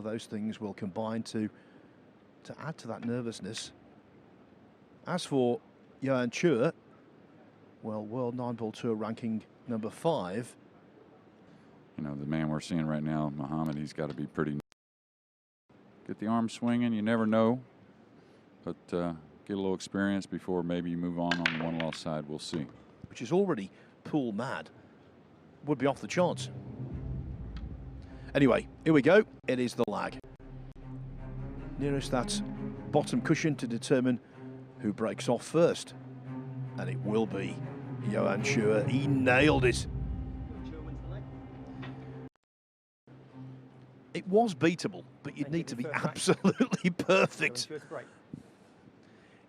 of those things will combine to add to that nervousness. As for CHUA, well, World 9-Ball Tour ranking number 5. You know, the man we're seeing right now, Muhammad, he's got to be pretty. Get the arm swinging, you never know. But get a little experience before maybe you move on the one-loss side. We'll see. Which is already pool mad. Would be off the charts. Anyway, here we go. It is the lag. Nearest that bottom cushion to determine who breaks off first. And it will be CHUA. He nailed it. It was beatable, but you'd need to be absolutely perfect.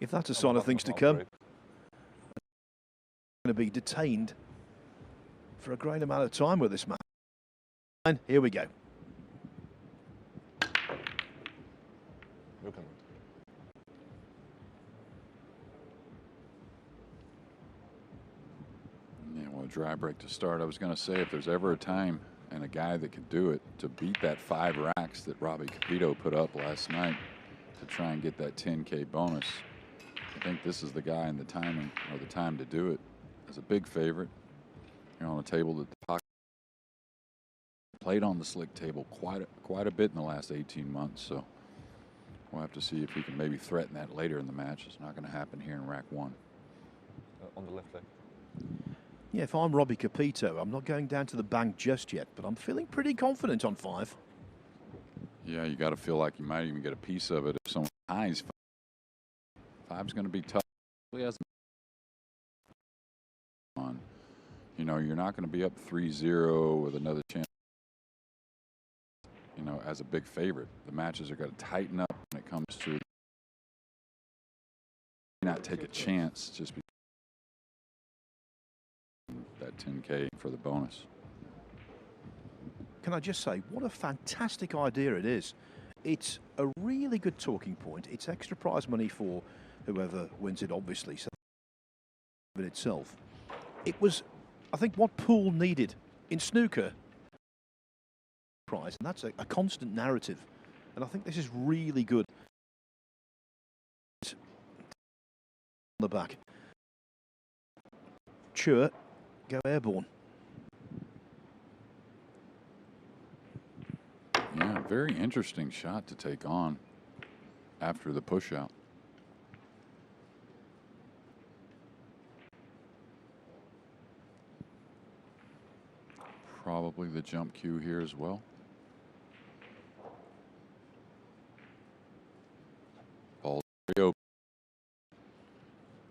If that's a sign of things to come, going to be detained for a great amount of time with this man. And here we go. Yeah, well, a dry break to start. I was going to say, if there's ever a time and a guy that could do it to beat that 5 racks that Robbie Capito put up last night to try and get that 10K bonus, I think this is the guy and the timing or the time to do it. As a big favorite, you're on a table that the pocket played on the slick table quite a bit in the last 18 months. So we'll have to see if he can maybe threaten that later in the match. It's not going to happen here in rack 1. On the left leg. Yeah, if I'm Robbie Capito, I'm not going down to the bank just yet, but I'm feeling pretty confident on 5. Yeah, you got to feel like you might even get a piece of it if someone ties 5's going to be tough. You know, you're not going to be up 3-0 with another chance. You know, as a big favorite, the matches are going to tighten up when it comes to not take a chance just because that 10K for the bonus. Can I just say, what a fantastic idea it is. It's a really good talking point. It's extra prize money for whoever wins it, obviously. So in itself, it was, I think, what pool needed in snooker prize, and that's a constant narrative. And I think this is really good. On the back, CHUA go airborne. Yeah, very interesting shot to take on after the push out. Probably the jump cue here as well. Ball open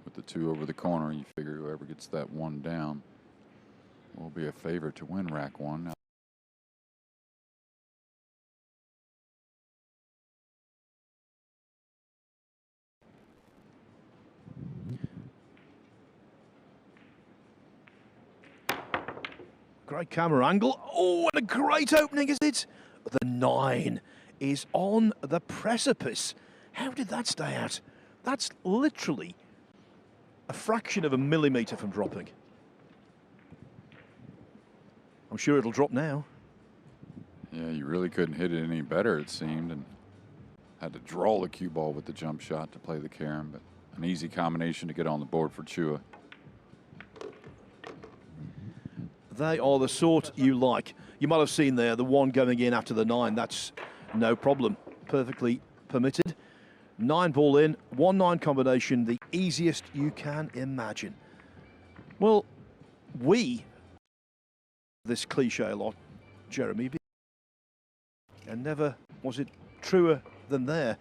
with the 2 over the corner. You figure whoever gets that 1 down will be a favorite to win rack 1. Now, great camera angle. Oh, and a great opening, is it? The 9 is on the precipice. How did that stay out? That's literally a fraction of a millimetre from dropping. I'm sure it'll drop now. yeah, you really couldn't hit it any better, it seemed, and had to draw the cue ball with the jump shot to play the carom, but an easy combination to get on the board for CHUA. They are the sort you like. You might have seen there the 1 going in after the 9. That's no problem. Perfectly permitted. 9-ball in, 1-9 combination, the easiest you can imagine. Well, this cliche a lot, Jeremy, and never was it truer than there.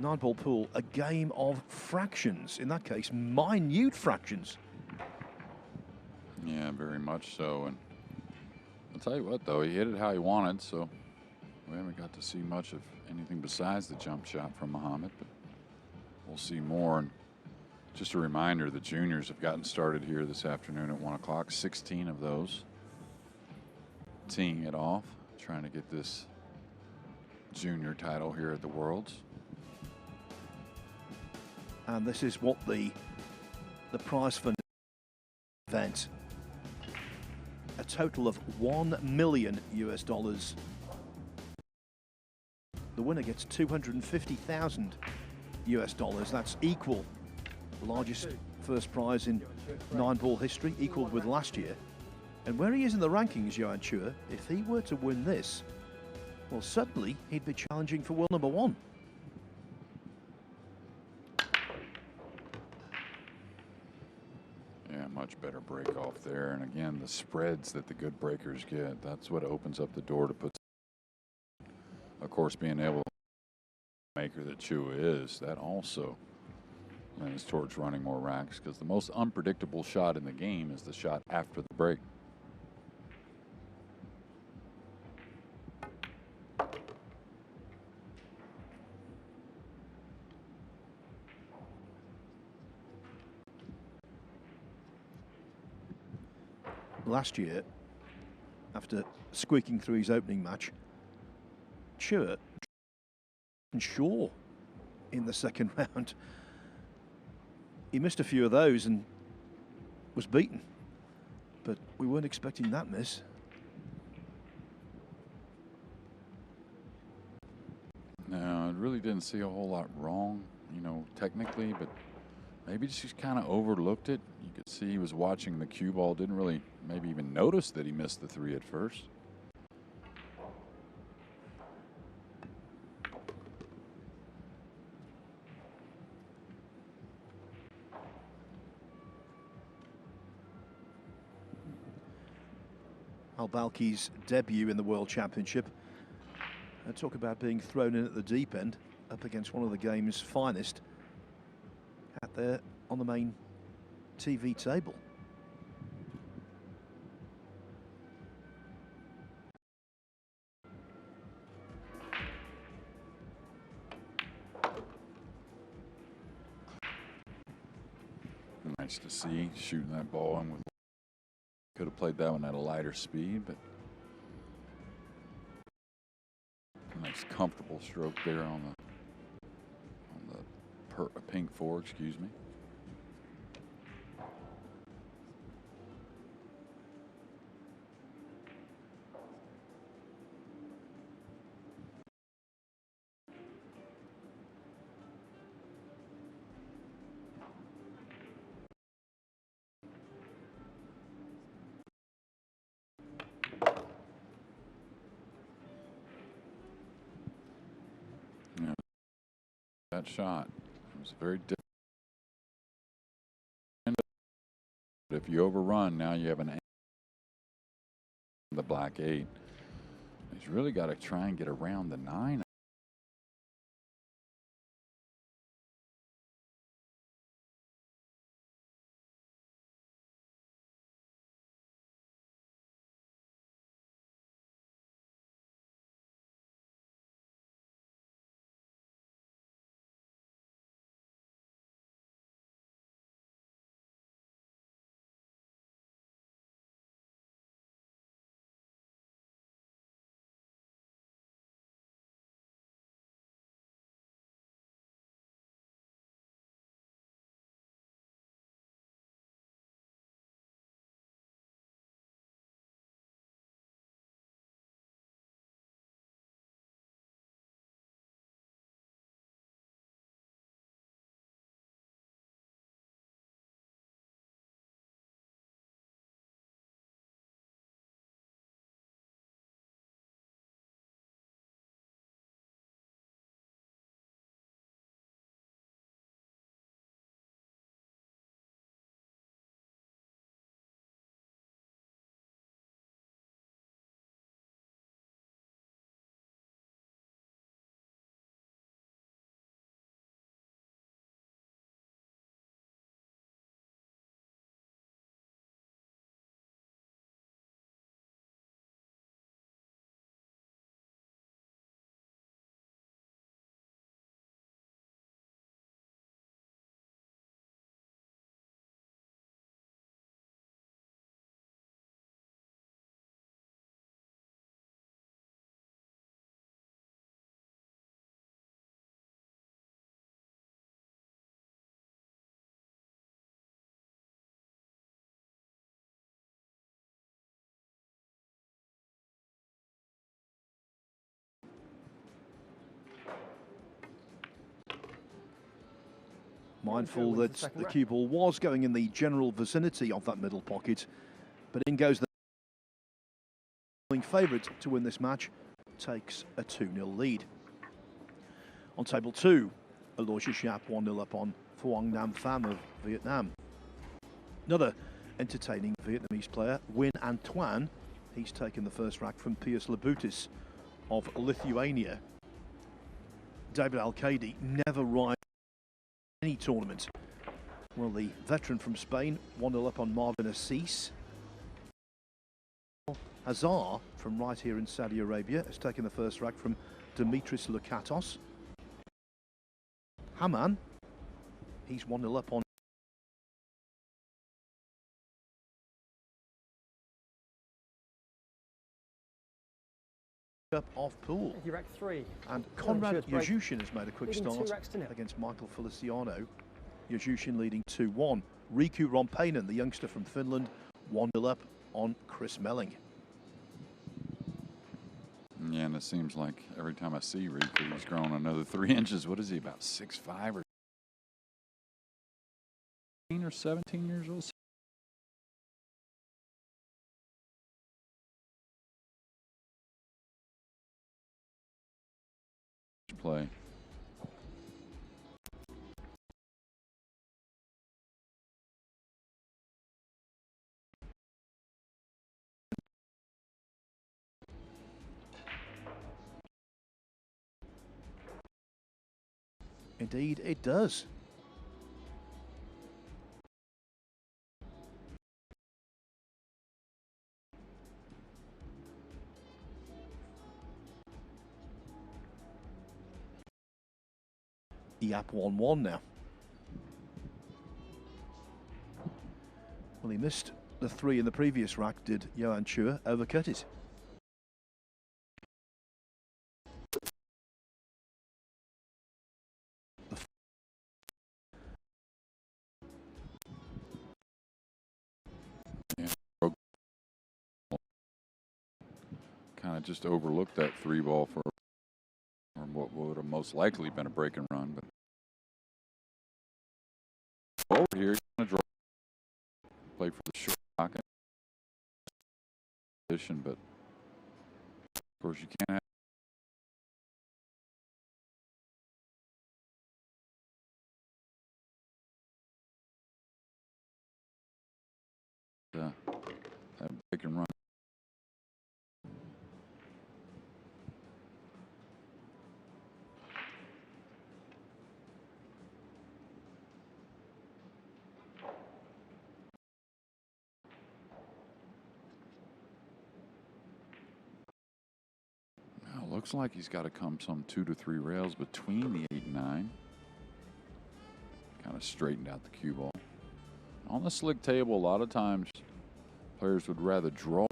9-ball pool, a game of fractions. In that case, minute fractions. Yeah, very much so. And I'll tell you what, though, he hit it how he wanted, so we haven't got to see much of anything besides the jump shot from Muhammad, but we'll see more. And just a reminder, the juniors have gotten started here this afternoon at 1 o'clock, 16 of those teeing it off, trying to get this junior title here at the Worlds. And this is what the prize for event. A total of $1 million US The winner gets 250,000 US dollars. That's equal, the largest first prize in 9-ball history, equaled with last year. And where he is in the rankings, Johan CHUA, if he were to win this, well, suddenly he'd be challenging for world number 1. Yeah, much better break off there. And again, the spreads that the good breakers get, that's what opens up the door to put. Of course, being able to maker that CHUA is, that also lends towards running more racks, because the most unpredictable shot in the game is the shot after the break. Last year, after squeaking through his opening match, CHUA and Shaw in the second round. He missed a few of those and was beaten, but we weren't expecting that miss. No, it really didn't see a whole lot wrong, you know, technically, but maybe just kind of overlooked it. You could see he was watching the cue ball, didn't really maybe even notice that he missed the 3 at first. AL-BALKHI's debut in the World Championship. Talk about being thrown in at the deep end, up against one of the game's finest, out there on the main TV table. Nice to see, shooting that ball in with. Could have played that one at a lighter speed, but nice comfortable stroke there on the pink 4, excuse me. That shot was very different. If you overrun, now you have the black 8. He's really got to try and get around the 9. Mindful that the cue ball was going in the general vicinity of that middle pocket, but in goes the favourite to win this match, takes a 2-0 lead. On table 2, Aloysius Yap 1-0 up on Phuong Nam Pham of Vietnam. Another entertaining Vietnamese player, Nguyen An Tuan, he's taken the first rack from Pius Labutis of Lithuania. David Al-Qaidi never rides any tournament. Well, the veteran from Spain, 1-0 up on Marvin Assis. Hazar, from right here in Saudi Arabia, has taken the first rack from Dimitris Lukatos. Haman, he's 1-0 up on off pool. Rack 3. And Konrad Yuzhushin has made a quick start against Michael Feliciano. Yuzhushin leading 2-1. Riku Rompainen, the youngster from Finland, 1-0 up on Chris Melling. Yeah, and it seems like every time I see Riku, he's grown another 3 inches. What is he, about 6'5" or 16 or 17 years old? Play. Indeed, it does. Yap 1-1 now. Well, he missed the 3 in the previous rack, did Johan Chua, overcut it. Kind of just overlooked that 3 ball for what would have most likely been a break and run, but forward here, he's going to draw, play for the short pocket position, but of course you can't have that break and run. Looks like he's got to come some 2 to 3 rails between the 8 and 9. Kind of straightened out the cue ball. On the slick table, a lot of times players would rather draw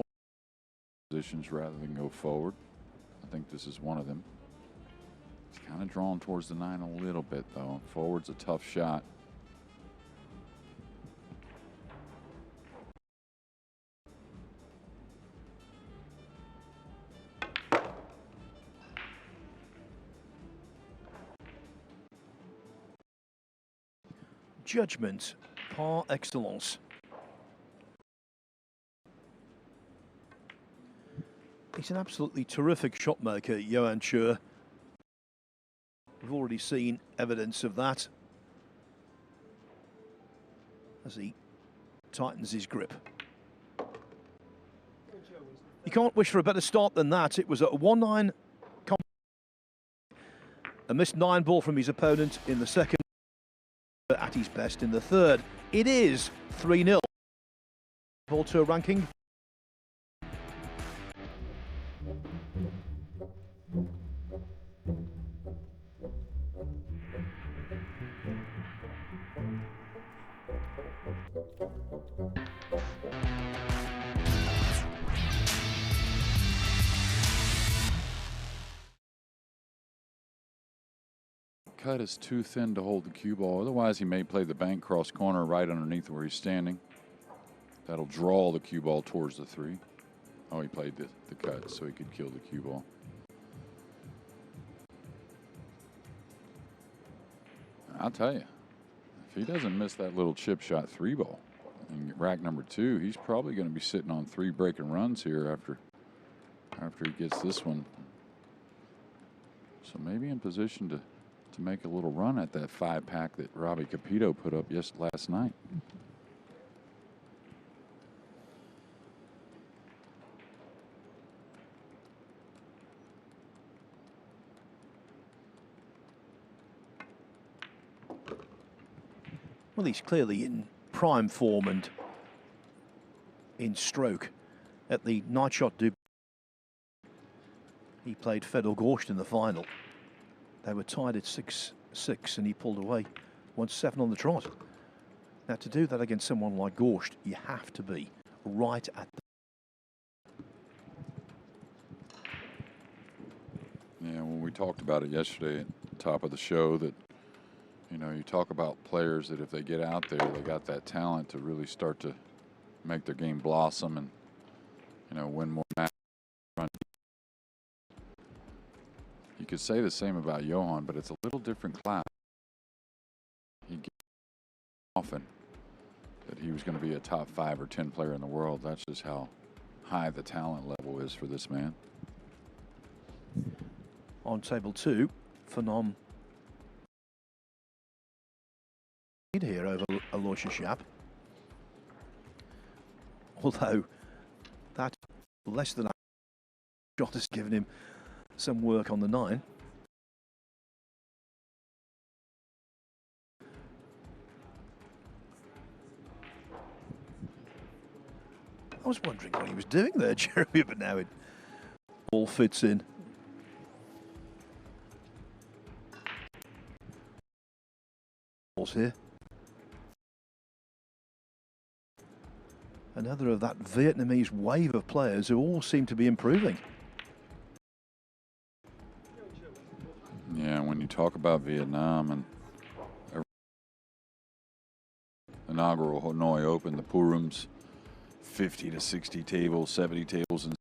positions rather than go forward. I think this is one of them. He's kind of drawn towards the 9 a little bit, though. Forward's a tough shot. Judgment par excellence. He's an absolutely terrific shot maker, Johan Chua. We've already seen evidence of that as he tightens his grip. You can't wish for a better start than that. It was a 1-9 a missed 9 ball from his opponent in the second, at his best in the third. It is 3-0. Ball tour ranking. Cut is too thin to hold the cue ball. Otherwise, he may play the bank cross corner right underneath where he's standing. That'll draw the cue ball towards the 3. Oh, he played the cut so he could kill the cue ball. I'll tell you, If he doesn't miss that little chip shot 3-ball in rack number 2, he's probably going to be sitting on 3 breaking runs here after he gets this one. So maybe in position to make a little run at that 5-pack that Robbie Capito put up last night. Well, he's clearly in prime form and in stroke. At the night shot debut, he played Fedor Gorst in the final. They were tied at 6-6 and he pulled away 1-7 on the trot. Now, to do that against someone like Gorst, you have to be right at the... Yeah, when we talked about it yesterday at the top of the show, that, you know, you talk about players that if they get out there, they got that talent to really start to make their game blossom and, you know, win more matches. You could say the same about Johan, but it's a little different class. He gets often that he was going to be a top 5 or 10 player in the world. That's just how high the talent level is for this man. On table 2, Phnom here over Aloysius Schaap. Although that less than a shot has given him some work on the 9. I was wondering what he was doing there, Jeremy, but now it all fits in. Here. Another of that Vietnamese wave of players who all seem to be improving. Yeah, when you talk about Vietnam and inaugural Hanoi Open, the pool rooms, 50 to 60 tables, 70 tables, and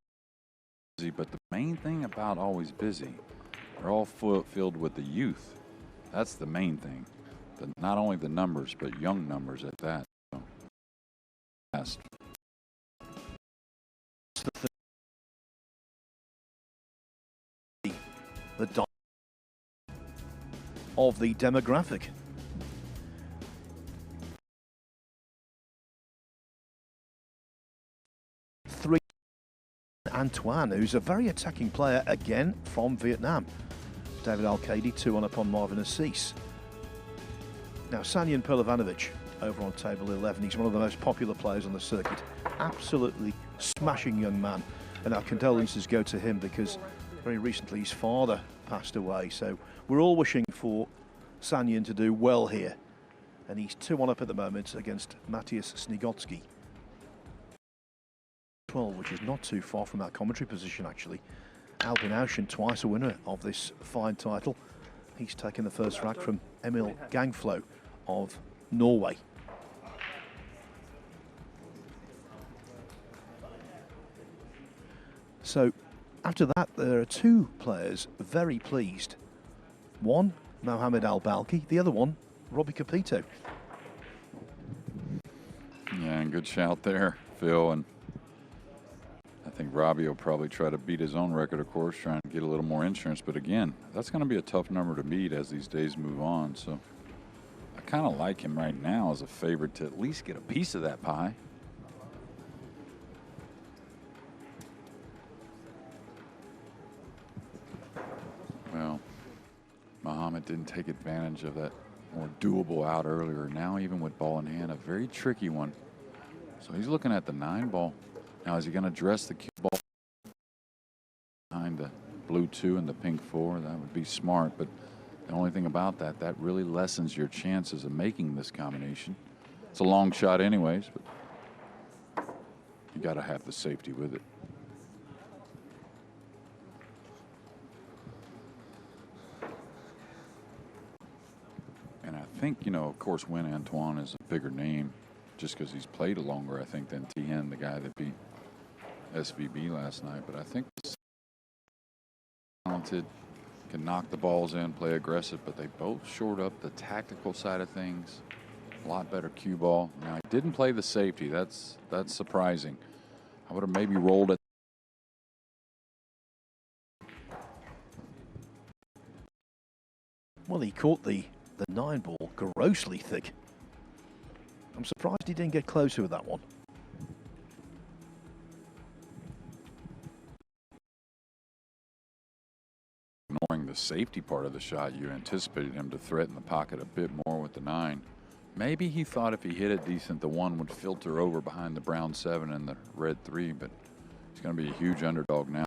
busy. But the main thing about always busy, they're all filled with the youth. That's the main thing. Not only the numbers, but young numbers at that. So, fast. The of the demographic. Three, Antoine, who's a very attacking player again from Vietnam. David Al-Kaidi 2-1 upon Marvin Assis. Now, Sanyan Perlovanovic over on table 11. He's one of the most popular players on the circuit. Absolutely smashing young man. And our condolences go to him because very recently his father passed away. So we're all wishing for Sanyan to do well here. And he's 2-1 up at the moment against Matthias Snigotsky. 12, which is not too far from our commentary position, actually. Albin Auschen, twice a winner of this fine title. He's taken the first rack from Emil Gangflo of Norway. So after that, there are 2 players very pleased. One, Mohamed AL-BALKHI, the other one, Robbie Capito. Yeah, and good shout there, Phil. And I think Robbie will probably try to beat his own record, of course, trying to get a little more insurance. But again, that's going to be a tough number to beat as these days move on. So I kind of like him right now as a favorite to at least get a piece of that pie. Well, Muhammad didn't take advantage of that more doable out earlier. Now, even with ball in hand, a very tricky one. So he's looking at the 9 ball. Now, is he going to dress the cue ball behind the blue 2 and the pink 4? That would be smart, but the only thing about that, that really lessens your chances of making this combination. It's a long shot anyways, but you got to have the safety with it. And I think, you know, of course, Win Antoine is a bigger name just because he's played longer, I think, than Tien, the guy that beat SVB last night. But I think he's talented, can knock the balls in, play aggressive, but they both shored up the tactical side of things A lot better cue ball. Now, he didn't play the safety. That's surprising. I would have maybe rolled it. Well, he caught the 9 ball grossly thick. I'm surprised he didn't get closer with that one. Ignoring the safety part of the shot, you anticipated him to threaten the pocket a bit more with the 9. Maybe he thought if he hit it decent, the 1 would filter over behind the brown 7 and the red 3, but he's going to be a huge underdog now.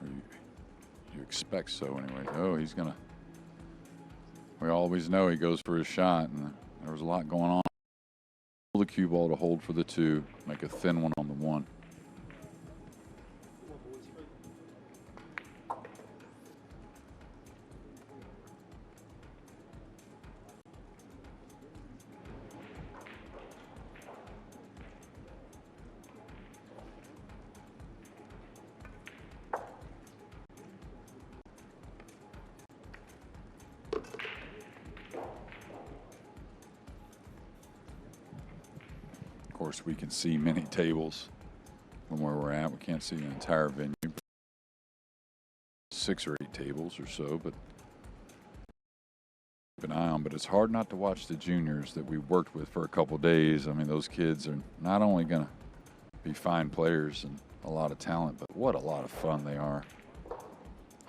You expect so anyway. Oh, he's going to. We always know he goes for his shot, and there was a lot going on. The cue ball to hold for the 2, make a thin one on the 1. Of course, we can see many tables from where we're at. We can't see the entire venue. 6 or 8 tables or so, but keep an eye on. But it's hard not to watch the juniors that we worked with for a couple days. I mean, those kids are not only going to be fine players and a lot of talent, but what a lot of fun they are.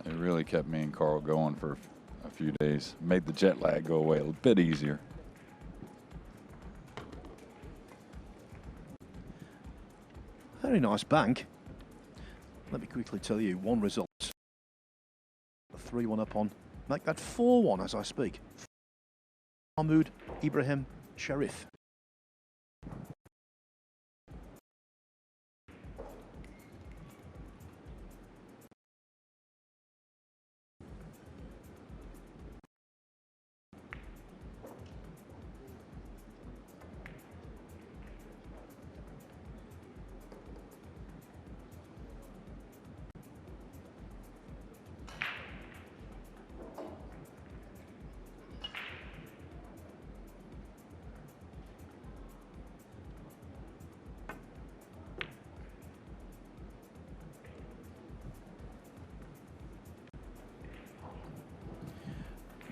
They really kept me and Carl going for a few days. Made the jet lag go away a bit easier. Very nice bank. Let me quickly tell you one result. 3-1 up on. Make that 4-1 as I speak. Mahmoud Ibrahim Sharif.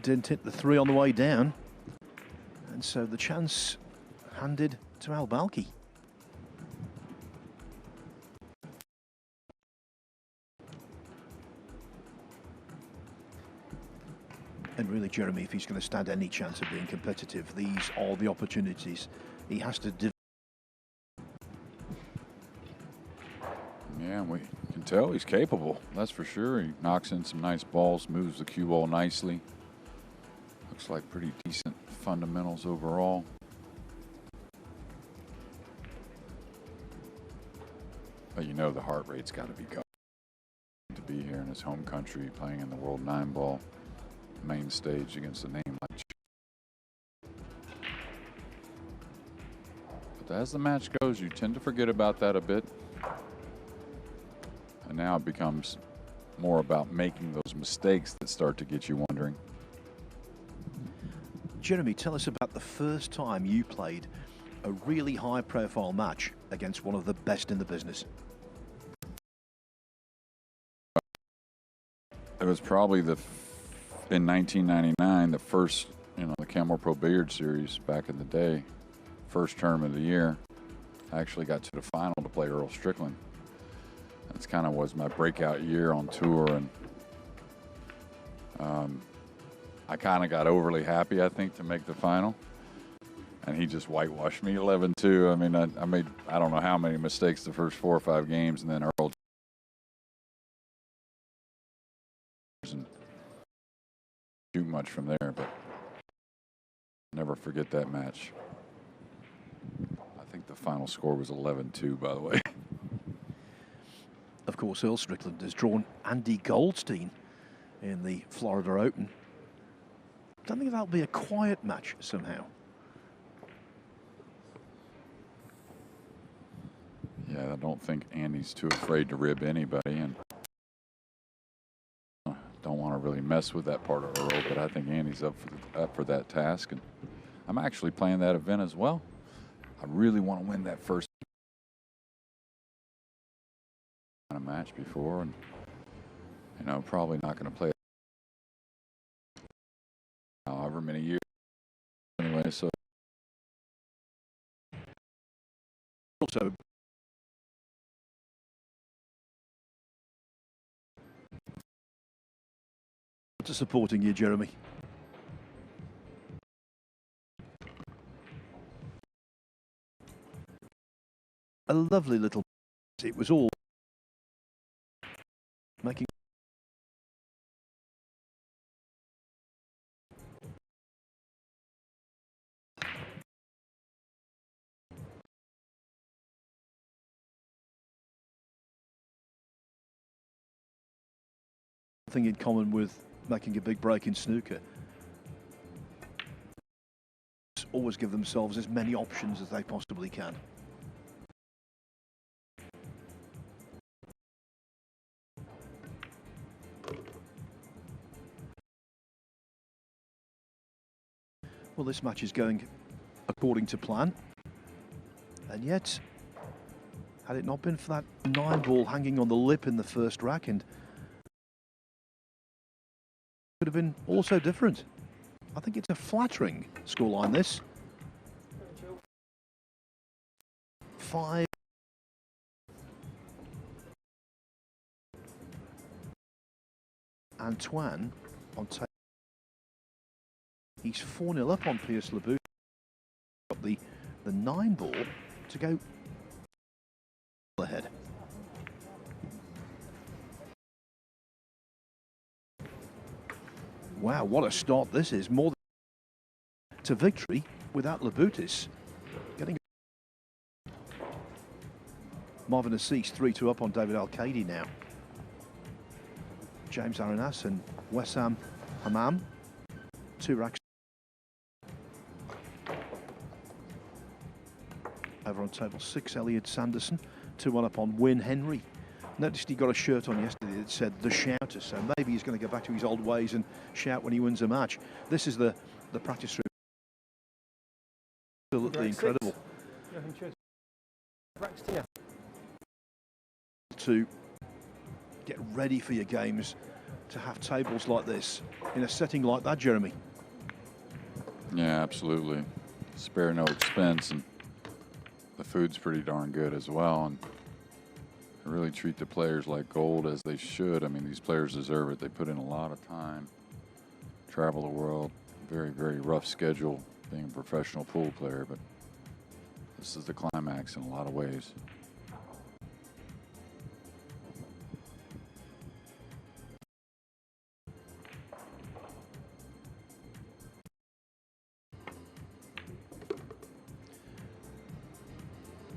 Didn't hit the 3 on the way down, and so the chance handed to AL-BALKHI. And really, Jeremy, if he's going to stand any chance of being competitive, these are the opportunities he has to develop. Yeah, we can tell he's capable, that's for sure. He knocks in some nice balls, moves the cue ball nicely. Looks like pretty decent fundamentals overall. But you know the heart rate's got to be going to be here in his home country, playing in the World 9-ball main stage against a name like CHUA. But as the match goes, you tend to forget about that a bit. And now it becomes more about making those mistakes that start to get you wondering. Jeremy, tell us about the first time you played a really high-profile match against one of the best in the business. It was probably in 1999, the first, the Camel Pro Billiard Series back in the day, first tournament of the year. I actually got to the final to play Earl Strickland. That's kind of was my breakout year on tour, and I kind of got overly happy, I think, to make the final. And he just whitewashed me 11-2. I mean, I made, I don't know how many mistakes the first 4 or 5 games, and then Earl didn't shoot much from there, but never forget that match. I think the final score was 11-2, by the way. Of course, Earl Strickland has drawn Andy Goldstein in the Florida Open. Don't think that'll be a quiet match somehow. Yeah, I don't think Andy's too afraid to rib anybody, and don't want to really mess with that part of our road, but I think Andy's up for that task, and I'm actually playing that event as well. I really want to win that first match before, and probably not going to play however many years anyway. So also to supporting you, Jeremy. A lovely little. It was all making. Thing in common with making a big break in snooker. Always give themselves as many options as they possibly can. Well, this match is going according to plan, and yet, had it not been for that 9-ball hanging on the lip in the first rack, and could have been also different. I think it's a flattering scoreline, this. 5. Antoine on tape. He's 4-0 up on Pierce LeBoux. Got the 9-ball to go ahead. Wow, what a start this is. More than to victory without Laboutis. Getting Marvin Assis 3-2 up on David Al-Kaidi now. James Arenas and Wessam Hammam. 2 racks. Over on table 6, Elliot Sanderson. 2-1 up on Wyn Henry. Noticed he got a shirt on yesterday that said the shouter, so maybe he's going to go back to his old ways and shout when he wins a match. This is the practice room. Absolutely incredible. To get ready for your games, to have tables like this in a setting like that, Jeremy. Yeah, absolutely. Spare no expense, and the food's pretty darn good as well. And really treat the players like gold, as they should. I mean, these players deserve it. They put in a lot of time, travel the world, very, very rough schedule being a professional pool player, but this is the climax in a lot of ways.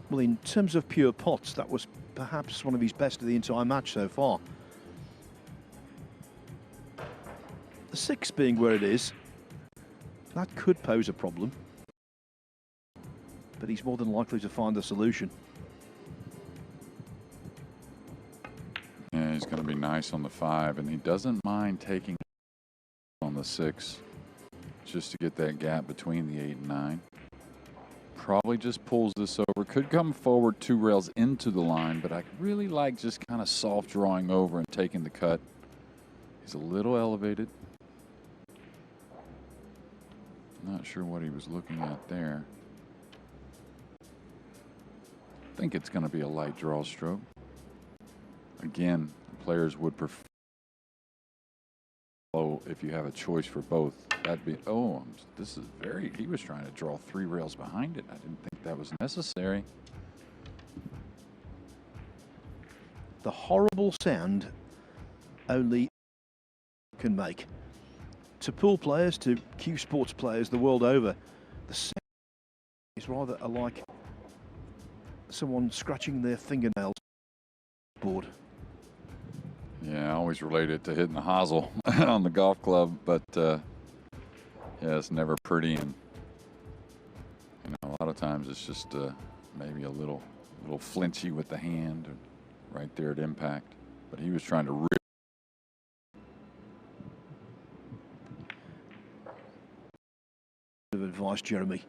Well, in terms of pure pots, that was perhaps one of his best of the entire match so far. The 6 being where it is, that could pose a problem, but he's more than likely to find a solution. Yeah, he's going to be nice on the 5, and he doesn't mind taking on the 6 just to get that gap between the 8 and 9. Probably just pulls this over. Could come forward 2 rails into the line, but I really like just kind of soft drawing over and taking the cut. He's a little elevated. Not sure what he was looking at there. I think it's going to be a light draw stroke. Again, players would prefer if you have a choice for both. That'd be, this is very, he was trying to draw 3 rails behind it. I didn't think that was necessary. The horrible sound only can make. To pool players, to Q Sports players the world over, the sound is rather like someone scratching their fingernails board. Yeah, I always relate it to hitting the hosel on the golf club, but yeah, it's never pretty, and a lot of times it's just maybe a little flinchy with the hand right there at impact. But he was trying to rip. advice, Jeremy,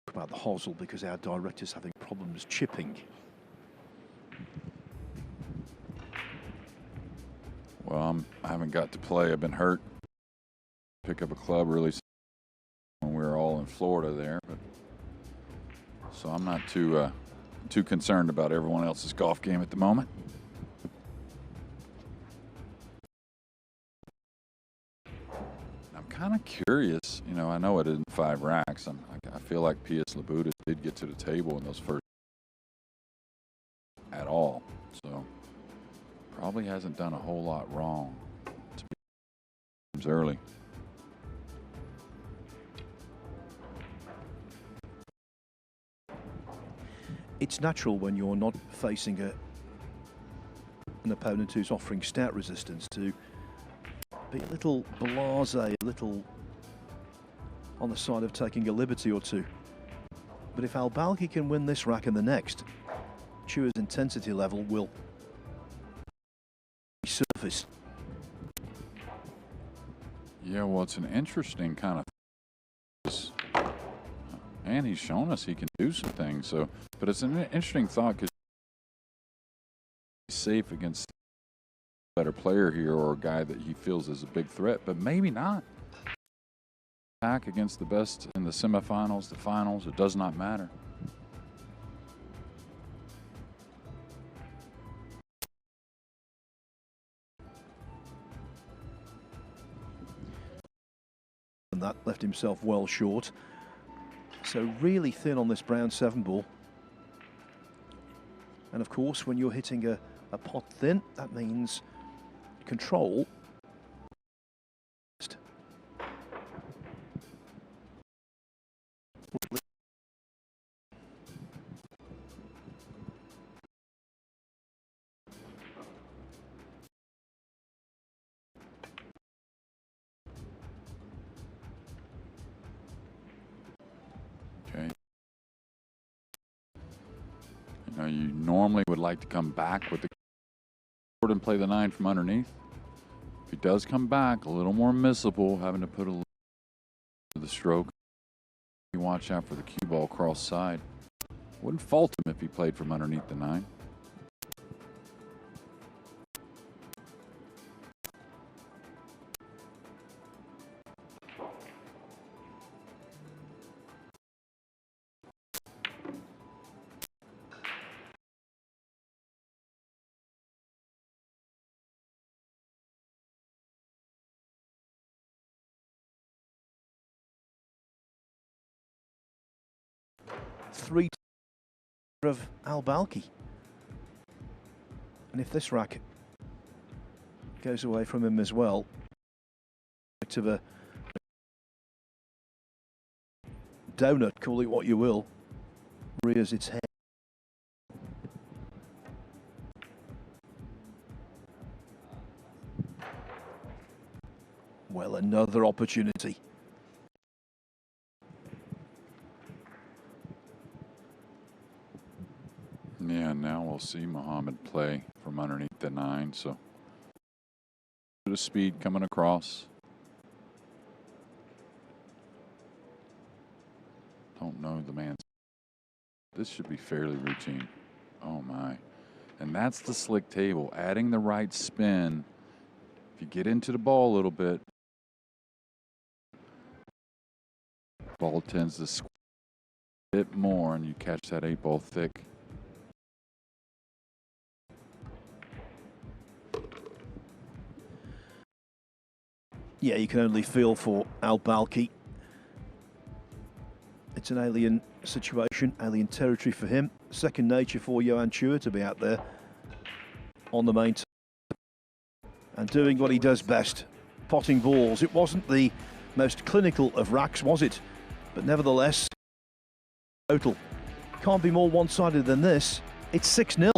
about the hosel because our director's having problems chipping. Well, I haven't got to play. I've been hurt. Pick up a club really when we were all in Florida there, but so I'm not too concerned about everyone else's golf game at the moment. I'm kind of curious. You know, I know it isn't 5 racks. I feel like P.S. Labuda did get to the table in those first at all, so probably hasn't done a whole lot wrong to be early. It's natural when you're not facing an opponent who's offering stout resistance to be a little blasé, a little on the side of taking a liberty or two. But if Al-Balkhi can win this rack and the next, CHUA's intensity level will surface. Yeah, well, it's an interesting kind of, and he's shown us he can do some things. So, but it's an interesting thought because he's safe against a better player here or a guy that he feels is a big threat, but maybe not. Back against the best in the semifinals, the finals, it does not matter. And that left himself well short. So really thin on this brown 7 ball. And of course, when you're hitting a pot thin, that means control. Okay. You know, you normally would like to come back with the board and play the 9 from underneath. If he does come back, a little more missable, having to put a little to the stroke. You watch out for the cue ball cross side. Wouldn't fault him if he played from underneath the 9. Three of Al-Balkhi. And if this rack goes away from him as well, bit of a donut, call it what you will, rears its head. Well, another opportunity. Yeah, now we'll see Muhammad play from underneath the 9. So, bit of speed coming across. Don't know the man's. This should be fairly routine. Oh my. And that's the slick table. Adding the right spin. If you get into the ball a little bit, ball tends to squeeze a bit more and you catch that 8 ball thick. Yeah, you can only feel for Al-Balkhi. It's an alien situation, alien territory for him. Second nature for Johan CHUA to be out there on the main and doing what he does best, potting balls. It wasn't the most clinical of racks, was it? But nevertheless, total. Can't be more one-sided than this. It's 6-0.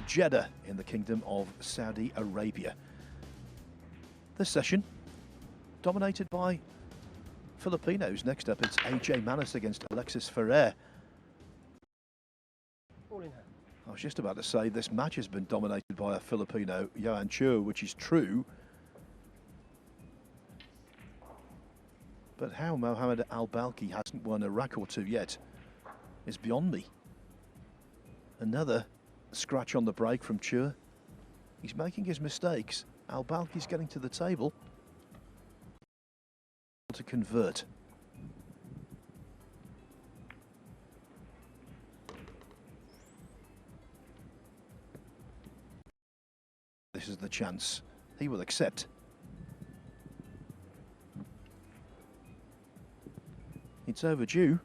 Jeddah in the Kingdom of Saudi Arabia. This session dominated by Filipinos next up. It's AJ Manis against Alexis Ferrer. I was just about to say this match has been dominated by a Filipino, Johan CHUA, which is true. But how Mohammed AL-BALKHI hasn't won a rack or two yet is beyond me. Another scratch on the break from CHUA. He's making his mistakes. AL-BALKHI's getting to the table to convert. This is the chance he will accept. It's overdue.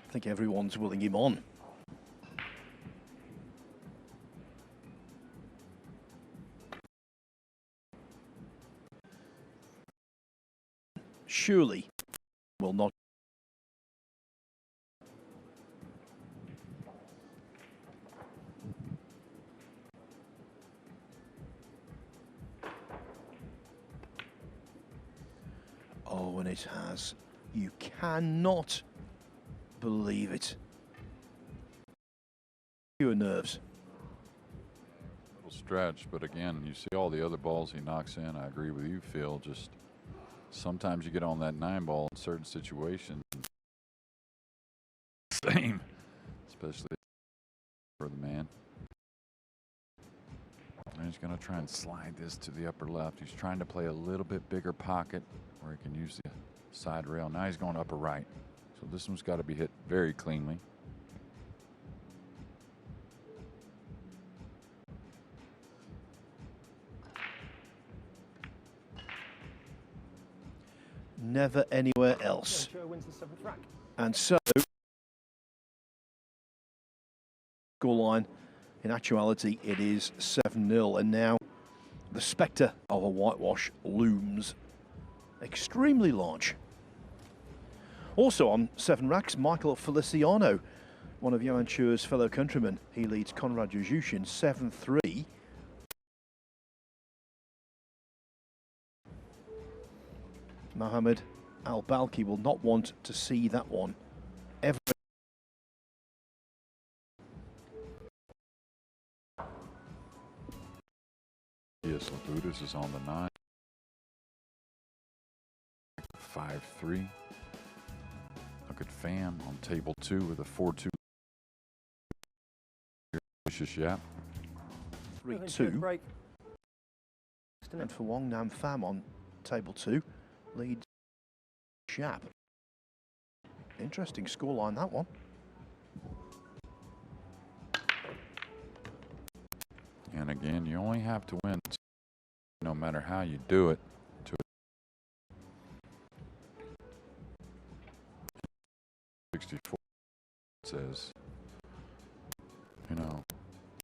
I think everyone's willing him on. Surely will not. Oh, and it has. You cannot believe it. Your nerves. Little stretch, but again, you see all the other balls he knocks in. I agree with you, Phil. Just sometimes you get on that 9 ball in certain situations. Same, especially for the man. And he's going to try and slide this to the upper left. He's trying to play a little bit bigger pocket where he can use the side rail. Now he's going upper right. So this one's got to be hit very cleanly. Never anywhere else. And so, scoreline, in actuality, it is 7-0. And now the spectre of a whitewash looms extremely large. Also on 7 racks, Michael Feliciano, one of Johan CHUA's fellow countrymen. He leads Konrad Juzushin 7-3. Mohammed AL-BALKHI will not want to see that one ever. Yes, Labudas is on the 9. 5-3. Look at Pham on table 2 with a 4-2. Yap. 3-2. And for Wong Nam Pham on table 2, leads Yap. Interesting scoreline, that one. And again, you only have to win no matter how you do it. 64 says, you know,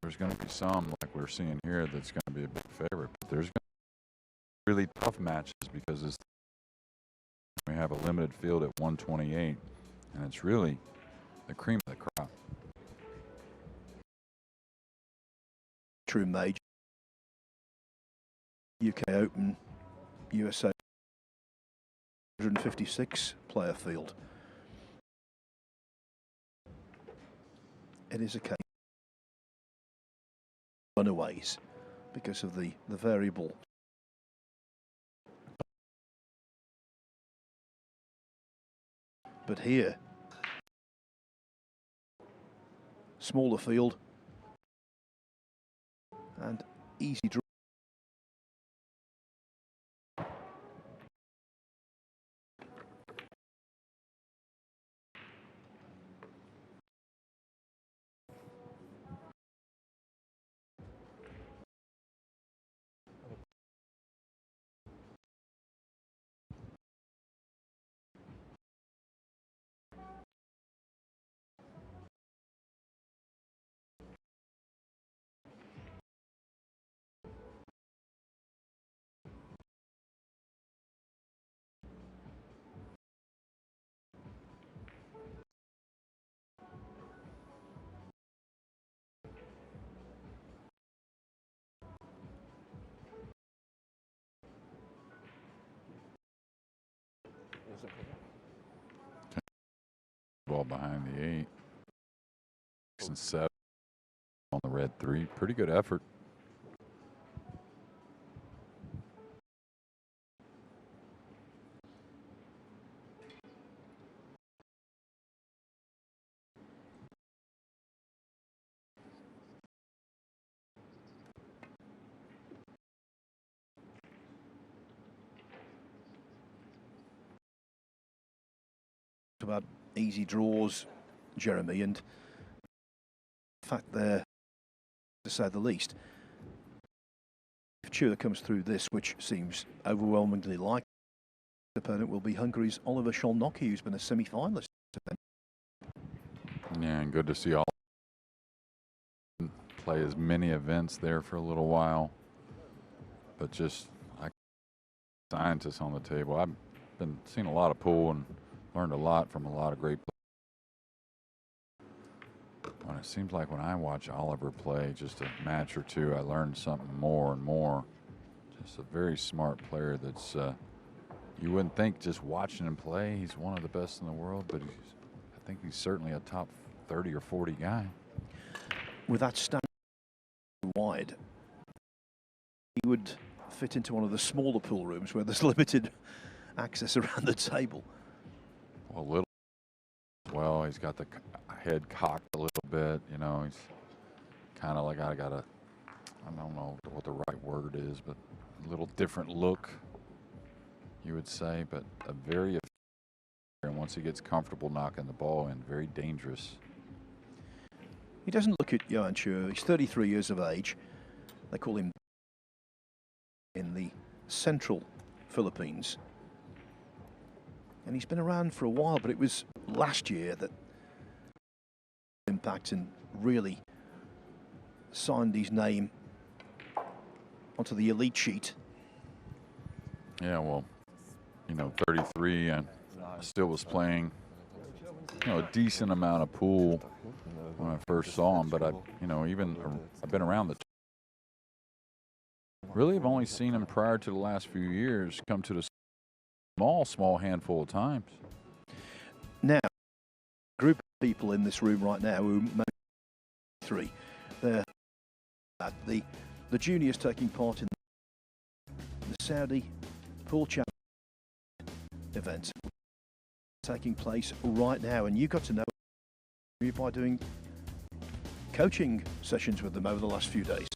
there's going to be some, like we're seeing here, that's going to be a big favorite. But there's going to be really tough matches because we have a limited field at 128, and it's really the cream of the crop. True major. UK Open, USA 156 player field. It is a case of runaways because of the variable. But here, smaller field and easy draw. Ball behind the 8. 6 and 7 on the red 3. Pretty good effort. About easy draws, Jeremy, and in fact there, to say the least, if CHUA comes through this, which seems overwhelmingly likely, the opponent will be Hungary's Oliver Szolnoki, who's been a semi-finalist. Yeah, and good to see all play as many events there for a little while, but just scientists on the table. I've been seeing a lot of pool and learned a lot from a lot of great players. When it seems like when I watch Oliver play just a match or two, I learn something more and more. Just a very smart player that's, you wouldn't think just watching him play, he's one of the best in the world, but I think he's certainly a top 30 or 40 guy. With that stand wide, he would fit into one of the smaller pool rooms where there's limited access around the table. Well, little. Well, he's got the head cocked a little bit. You know, he's kind of like I don't know what the right word is, but a little different look, you would say, but a very effective. And once he gets comfortable knocking the ball in, very dangerous. He doesn't look at Johan CHUA. He's 33 years of age. They call him in the central Philippines. And he's been around for a while, but it was last year that impact and really signed his name onto the elite sheet. Yeah, well, you know, 33 and still was playing, you know, a decent amount of pool when I first saw him, but I've been around the really have only seen him prior to the last few years come to the small handful of times. Now, a group of people in this room right now who may be 3, they're at the juniors taking part in the Saudi Pool Challenge event taking place right now, and you got to know by doing coaching sessions with them over the last few days.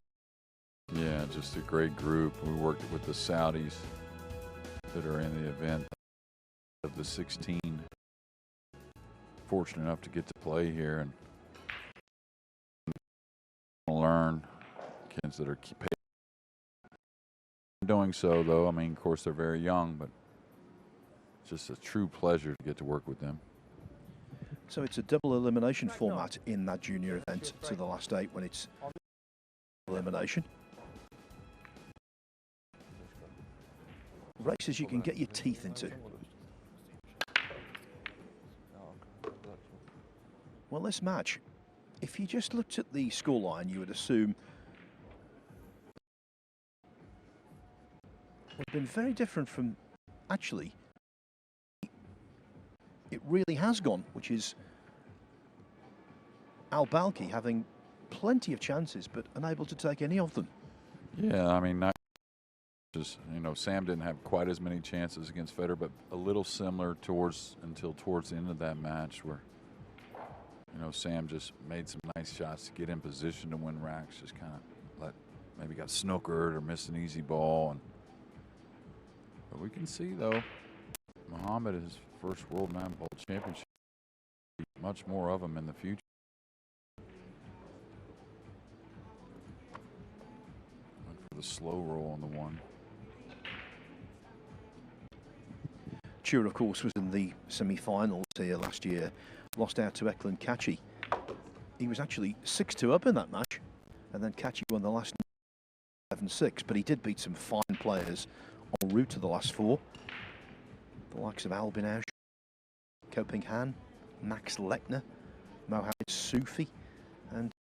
Yeah, just a great group. We worked with the Saudis that are in the event of the 16. Fortunate enough to get to play here and learn kids that are doing so, though. I mean, of course, they're very young, but it's just a true pleasure to get to work with them. So it's a double elimination format in that junior event to the last 8 when it's elimination. Races you can get your teeth into. Well, this match, if you just looked at the scoreline, you would assume would have been very different from actually it really has gone, which is AL-BALKHI having plenty of chances but unable to take any of them. Yeah, I mean, not just, you know, Sam didn't have quite as many chances against Federer, but a little similar until towards the end of that match where, you know, Sam just made some nice shots to get in position to win racks, just kind of maybe got snookered or missed an easy ball. But we can see, though, Muhammad, his first World 9-Ball Championship, much more of them in the future. Went for the slow roll on the one. CHUA, of course, was in the semi-finals here last year, lost out to Eklund Kachi. He was actually 6-2 up in that match, and then Kachi won the last 7-6, but he did beat some fine players en route to the last 4. The likes of Albin Ausch, Koping Han, Max Lechner, Mohamed Soufi, and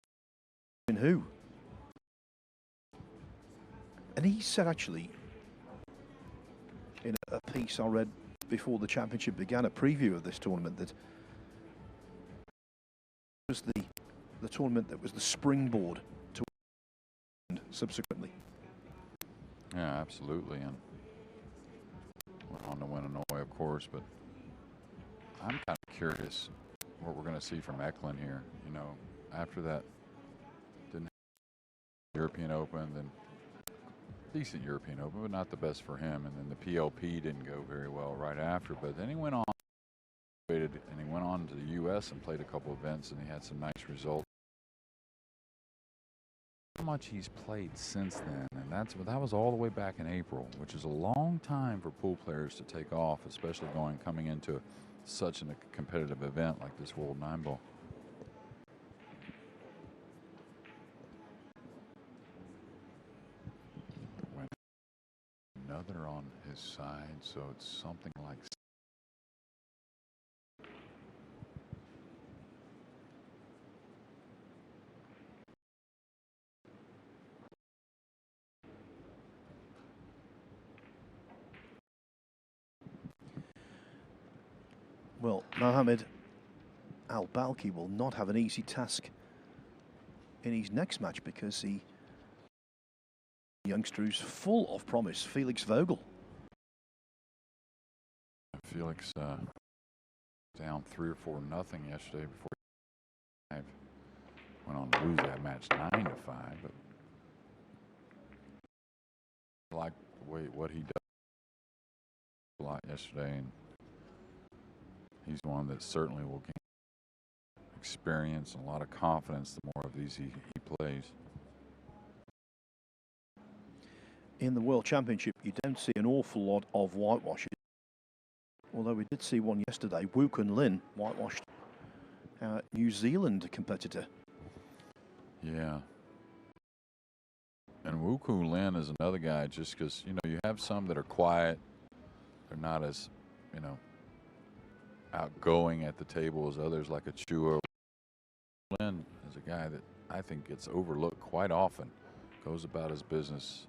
Hu. And he said, actually, in a piece I read before the championship began, a preview of this tournament, that it was the tournament that was the springboard to subsequently. Yeah, absolutely. And went on to win Hanoi, of course, but I'm kind of curious what we're going to see from Eklund here. You know, after that, didn't have European Open, then decent European Open, but not the best for him. And then the PLP didn't go very well right after, but then he went on and he went on to the U.S. and played a couple events, and he had some nice results. How much he's played since then, and that was all the way back in April, which is a long time for pool players to take off, especially coming into such a competitive event like this World 9-Ball. Another on his side, so it's something like. Well, Mohamed AL-BALKHI will not have an easy task in his next match because the youngster who's full of promise, Felix Vogel. Felix down 3 or 4-0 yesterday before he went on to lose that match 9-5. But I like the way what he does a lot yesterday, and he's one that certainly will gain experience and a lot of confidence the more of these he plays. In the World Championship, you don't see an awful lot of whitewashes. Although we did see one yesterday, Woo Kun Lin whitewashed our New Zealand competitor. Yeah. And Woo Kun Lin is another guy, just because, you know, you have some that are quiet. They're not as, you know, outgoing at the table as others, like a CHUA. Lin is a guy that I think gets overlooked quite often, goes about his business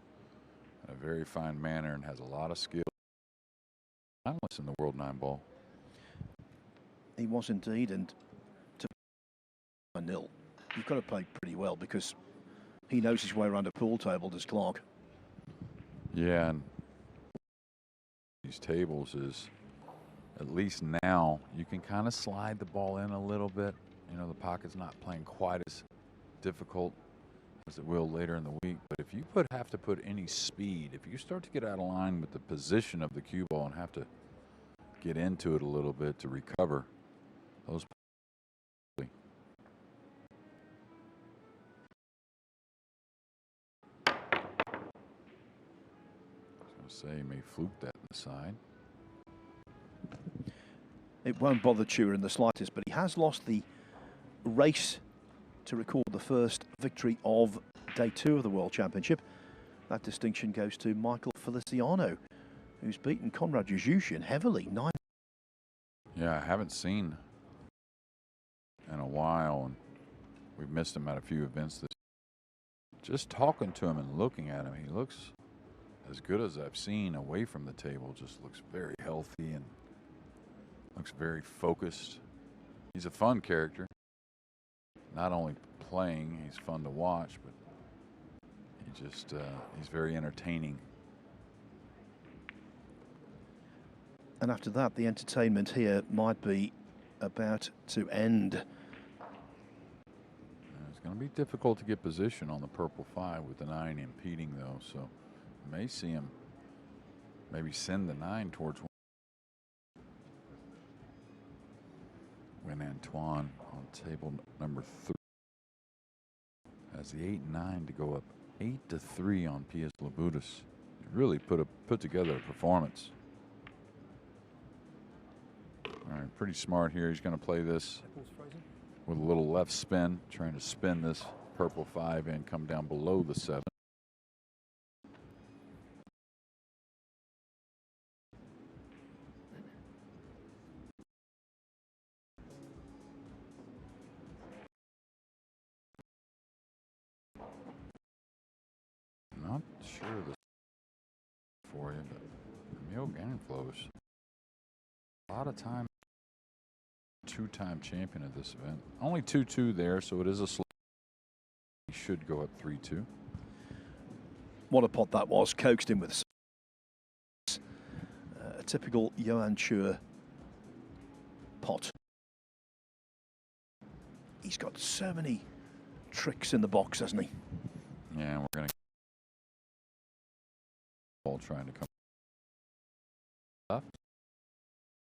in a very fine manner and has a lot of skill. Finalist in the World 9-Ball. He was indeed, and to 1-0, you've got to play pretty well because he knows his way around a pool table, does Clark. Yeah, and these tables is, at least now, you can kind of slide the ball in a little bit. You know, the pocket's not playing quite as difficult as it will later in the week. But if you have to put any speed, if you start to get out of line with the position of the cue ball and have to get into it a little bit to recover, those say he may fluke that in the side. It won't bother CHUA in the slightest, but he has lost the race to record the first victory of day 2 of the World Championship. That distinction goes to Michael Feliciano, who's beaten Konrad Juzushin heavily. Yeah, I haven't seen in a while, and we've missed him at a few events. Just talking to him and looking at him, he looks as good as I've seen away from the table. Just looks very healthy and looks very focused. He's a fun character. Not only playing, he's fun to watch, but he's very entertaining. And after that, the entertainment here might be about to end. It's going to be difficult to get position on the purple 5 with the 9 impeding, though, so may see him maybe send the 9 towards when Antoine on table number 3 has the 8 and 9 to go up 8-3 on P.S. Labutis. He really put together a performance. All right, pretty smart here. He's going to play this with a little left spin, trying to spin this purple 5 and come down below the 7. Not sure for you, but Emil Ganflo's a lot of time. 2-time champion at this event. Only 2-2 there, so it is a slow. He should go up 3-2. What a pot that was, coaxed in with a typical Johan CHUA pot. He's got so many tricks in the box, hasn't he? Yeah, we're going to ball trying to come up,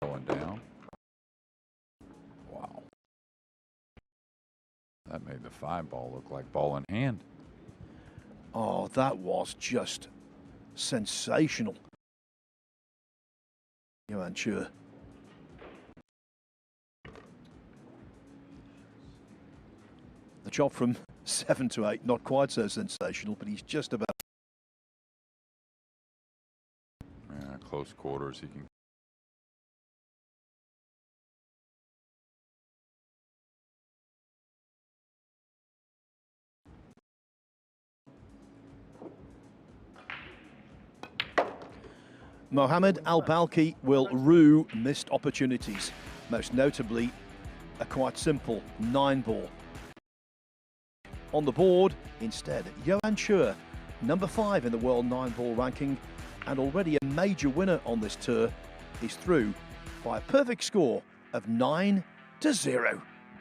going down. Wow. That made the 5 ball look like ball in hand. Oh, that was just sensational. Johan CHUA. The chop from 7 to 8, not quite so sensational, but he's just about. Yeah, close quarters. He can. Mohammed AL-BALKHI will rue missed opportunities, most notably a quite simple 9-ball. On the board, instead, Johan CHUA, number 5 in the world 9-ball ranking, and already a major winner on this tour, is through by a perfect score of 9-0.